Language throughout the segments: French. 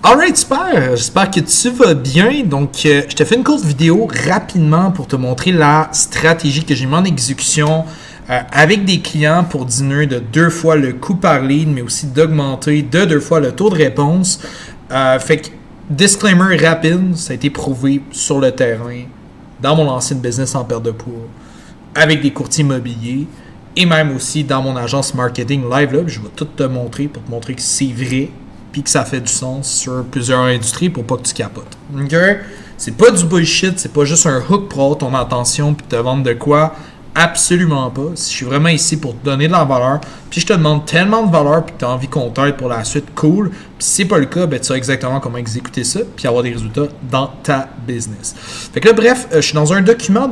Alright, super. J'espère que tu vas bien. Donc, je te fais une courte vidéo rapidement pour te montrer la stratégie que j'ai mis en exécution avec des clients pour diminuer de 2 fois le coût par lead, mais aussi d'augmenter de 2 fois le taux de réponse. Fait que, disclaimer rapide, ça a été prouvé sur le terrain, dans mon ancienne business en perte de poids, avec des courtiers immobiliers et même aussi dans mon agence marketing live. Là, je vais tout te montrer pour te montrer que c'est vrai puis que ça fait du sens sur plusieurs industries pour pas que tu capotes. OK? C'est pas du bullshit, c'est pas juste un hook pour avoir ton attention puis te vendre de quoi. Absolument pas. Je suis vraiment ici pour te donner de la valeur. Puis je te demande tellement de valeur puis que tu as envie qu'on t'aide pour la suite, cool. Puis si c'est pas le cas, ben tu sais exactement comment exécuter ça puis avoir des résultats dans ta business. Fait que là, bref, je suis dans un document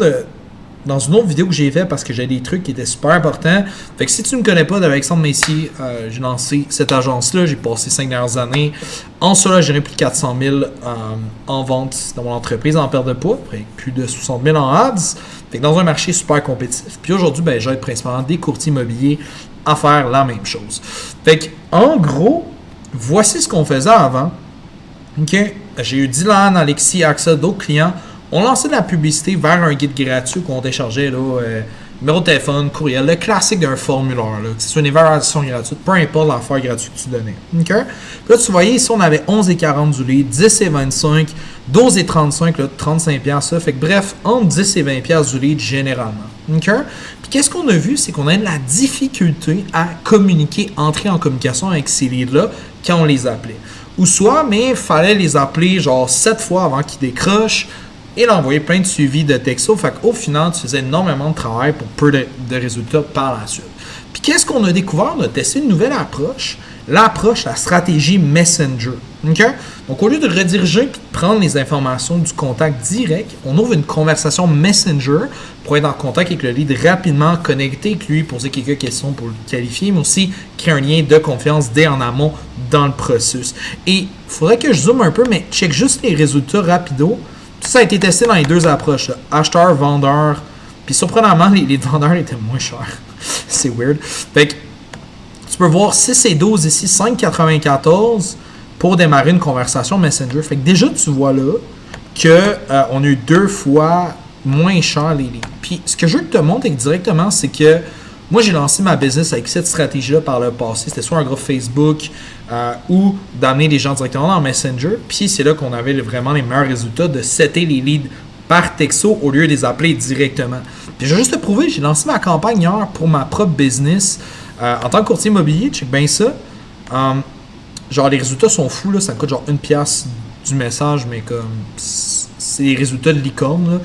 dans une autre vidéo que j'ai fait parce que j'ai des trucs qui étaient super importants. Fait que si tu ne me connais pas, d'Alexandre Messier, j'ai lancé cette agence-là. J'ai passé 5 dernières années. En cela, j'ai géré plus de 400 000 en vente dans mon entreprise en perte de poids, avec plus de 60 000 en ads. Fait que dans un marché super compétitif. Puis aujourd'hui, ben, j'aide principalement des courtiers immobiliers à faire la même chose. Fait que, en gros, voici ce qu'on faisait avant. OK? J'ai eu Dylan, Alexis, Axel, d'autres clients. On lançait de la publicité vers un guide gratuit qu'on téléchargeait, là, numéro de téléphone, courriel, le classique d'un formulaire, là, que ce soit une évaluation gratuite, peu importe l'affaire gratuite que tu donnais. Okay? Puis là, tu voyais, ici, on avait 11,40 du lead, 10 et 25, 12 et 35, là, 35$, ça. Fait que bref, entre 10 et 20$ du lead généralement. Okay? Puis qu'est-ce qu'on a vu, c'est qu'on a de la difficulté à communiquer, entrer en communication avec ces leads-là quand on les appelait. Ou soit, mais il fallait les appeler genre 7 fois avant qu'ils décrochent, et l'envoyer plein de suivis de textos. Fait qu'au final, tu faisais énormément de travail pour peu de résultats par la suite. Puis qu'est-ce qu'on a découvert? On a testé une nouvelle approche. L'approche, la stratégie Messenger. Okay? Donc, au lieu de rediriger et de prendre les informations du contact direct, on ouvre une conversation Messenger pour être en contact avec le lead rapidement, connecter avec lui, poser quelques questions pour le qualifier, mais aussi créer un lien de confiance dès en amont dans le processus. Et il faudrait que je zoome un peu, mais check juste les résultats rapido. Ça a été testé dans les deux approches, là. Acheteur, vendeur. Puis surprenamment, les vendeurs étaient moins chers. C'est weird. Fait que tu peux voir 6 et 12 ici, 5,94 pour démarrer une conversation Messenger. Fait que déjà, tu vois là qu'on a eu 2 fois moins cher les leads. Puis ce que je veux te montrer directement, c'est que moi, j'ai lancé ma business avec cette stratégie-là par le passé. C'était soit un groupe Facebook ou d'amener les gens directement dans Messenger. Puis c'est là qu'on avait vraiment les meilleurs résultats de setter les leads par texto au lieu de les appeler directement. Puis je vais juste te prouver, j'ai lancé ma campagne hier pour ma propre business en tant que courtier immobilier. Check bien ça. Genre, les résultats sont fous, là. Ça coûte genre 1$ du message, mais comme c'est les résultats de licorne.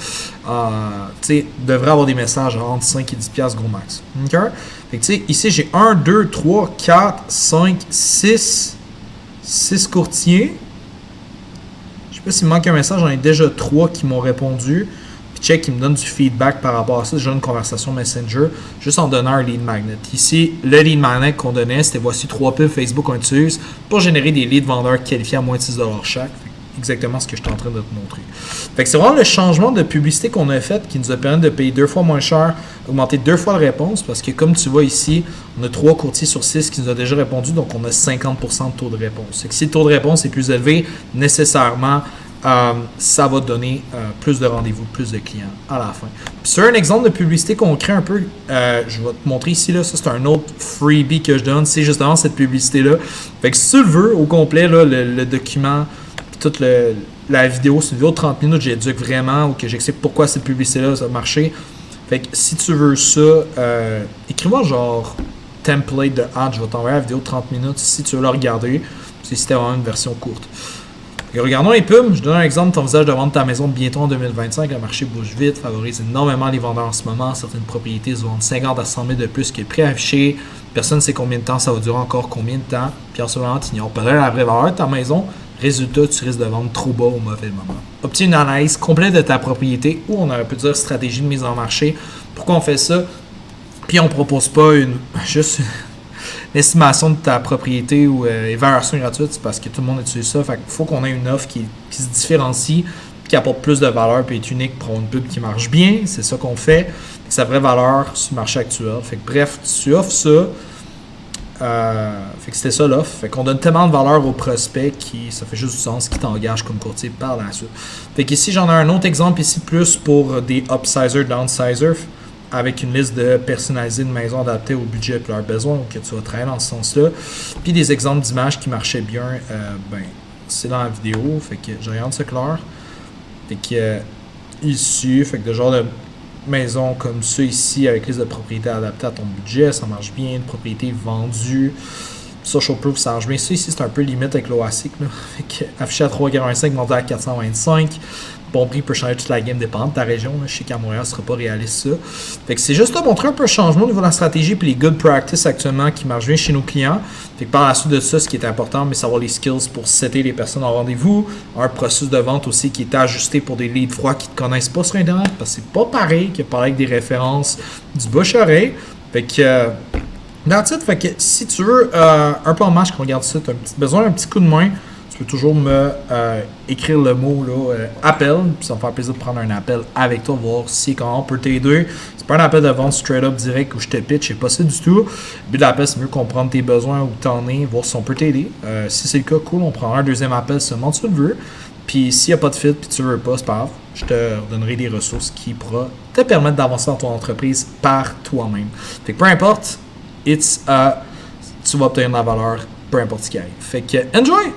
Tu sais, devrait avoir des messages entre 5 et 10$ gros max. OK? Fait que tu sais, ici j'ai 1, 2, 3, 4, 5, 6 courtiers. Je sais pas s'il me manque un message, j'en ai déjà 3 qui m'ont répondu. Puis check, ils me donnent du feedback par rapport à ça. J'ai déjà une conversation Messenger, juste en donnant un lead magnet. Ici, le lead magnet qu'on donnait, c'était voici 3 pubs Facebook qu'on utilise pour générer des leads vendeurs qualifiés à moins de 6$ chaque. Exactement ce que je suis en train de te montrer. Fait que c'est vraiment le changement de publicité qu'on a fait qui nous a permis de payer 2 fois moins cher, augmenter 2 fois la réponse, parce que comme tu vois ici, on a 3 courtiers sur 6 qui nous ont déjà répondu, donc on a 50% de taux de réponse. Fait que si le taux de réponse est plus élevé, nécessairement, ça va donner plus de rendez-vous, plus de clients à la fin. Puis sur un exemple de publicité concret un peu, je vais te montrer ici, là, ça c'est un autre freebie que je donne, c'est justement cette publicité-là. Fait que si tu le veux, au complet, là, le document, toute la vidéo, c'est une vidéo de 30 minutes, j'éduque vraiment ou que j'explique pourquoi cette publicité-là ça a marché. Fait que si tu veux ça, écris-moi genre template de ad, je vais t'envoyer la vidéo de 30 minutes si tu veux la regarder. C'est si c'était vraiment une version courte. Et regardons les pubs. Je donne un exemple. Ton visage de vendre ta maison bientôt en 2025. Le marché bouge vite, favorise énormément les vendeurs en ce moment. Certaines propriétés se vendent 50 à 100 000 de plus que le prix affiché. Personne ne sait combien de temps ça va durer encore, combien de temps. Puis en ce moment, tu ignores peut-être la vraie valeur de ta maison. Résultat, tu risques de vendre trop bas au mauvais moment. Obtiens une analyse complète de ta propriété ou on aurait pu dire stratégie de mise en marché. Pourquoi on fait ça? Puis on ne propose pas juste une estimation de ta propriété ou évaluation gratuite, c'est parce que tout le monde utilise ça. Fait qu'il faut qu'on ait une offre qui se différencie, qui apporte plus de valeur puis est unique pour une pub qui marche bien. C'est ça qu'on fait. C'est sa vraie valeur sur le marché actuel. Fait que bref, tu offres ça. Fait que c'était ça l'offre. Fait qu'on donne tellement de valeur aux prospects qui ça fait juste du sens qu'ils t'engagent comme courtier par la suite. Fait qu'ici j'en ai un autre exemple ici plus pour des upsizer, downsizer avec une liste de personnalisée de maisons adaptées au budget et leurs besoins, donc que tu vas travailler dans ce sens-là. Puis des exemples d'images qui marchaient bien, ben c'est dans la vidéo, fait que je regarde ça clair. Fait que ici, fait que de genre de maison comme ça ici, avec liste de propriétés adaptées à ton budget, ça marche bien, de propriétés vendues. Social proof, ça marche bien. Ça ici, c'est un peu limite avec l'OASIC. Fait que affiché à 3,85, monté à 425. Bon prix peut changer toute la game dépendant de ta région. Là. Je sais qu'à Montréal, ce sera pas réaliste ça. Fait que c'est juste de montrer un peu le changement au niveau de la stratégie et les good practices actuellement qui marchent bien chez nos clients. Fait que par la suite de ça, ce qui est important, c'est savoir les skills pour setter les personnes en rendez-vous. Un processus de vente aussi qui est ajusté pour des leads froids qui ne te connaissent pas sur Internet parce que c'est pas pareil que parler avec des références du bouche-oreille. Fait que that's it. Fait que si tu veux un peu en marche qu'on regarde ça, tu as besoin d'un petit coup de main, tu peux toujours me écrire le mot là, appel, puis ça va me faire plaisir de prendre un appel avec toi, voir si comment on peut t'aider. C'est pas un appel de vente straight up direct où je te pitch, c'est pas ça du tout. Le but de l'appel, c'est mieux comprendre tes besoins, où t'en es, voir si on peut t'aider. Si c'est le cas, cool, on prend un deuxième appel seulement tu le veux. Puis s'il n'y a pas de fit puis tu veux pas, c'est pas grave. Je te donnerai des ressources qui pourront te permettre d'avancer dans ton entreprise par toi-même. Fait que peu importe, tu vas obtenir de la valeur, peu importe ce qui arrive. Fait que enjoy!